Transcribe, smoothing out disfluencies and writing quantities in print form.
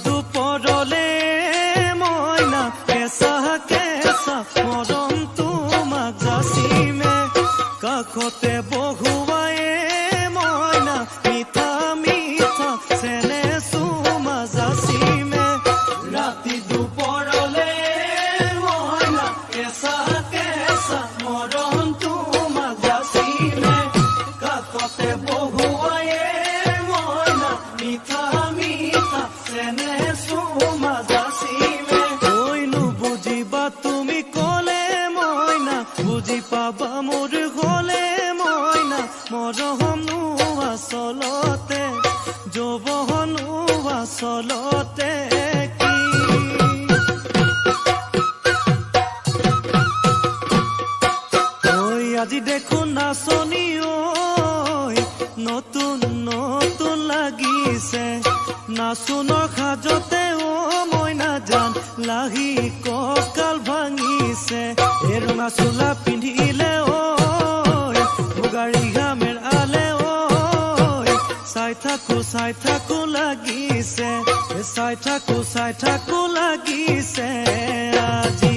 দুপৰলে মইনা কেঁচা কেঁচা মৰম তোমাক যাচিমে কাষতে বহুৱায়ে মইনা মিঠা মিঠা চেনে চুমা যাচিমে ৰাতি দুপৰলে মইনা কেঁচা কেঁচা মৰম তোমাক যাচিমে কাষতে বহুৱায়ে মইনা মিঠা মিঠা চেনে চুমা যাচিমে কৈনো বুজিবা তুমি ক'লে মইনা বুজি পাবা মোৰ গ'লে মইনা মৰমনো আচলতে যৌৱনো আচলতে কি ঐ আজি দেখোন নাচনি ঐ নতুন নতুন লাগিছে নাচোনৰ সাজতে মইনা জান লাহি কঁকাল ভাঙিছে এৰুঙা চোলা পিন্ধিলে মুগাৰী ঘামেৰ আলে চাই থাকো লাগিছে চাই থাকো লাগিছে আজি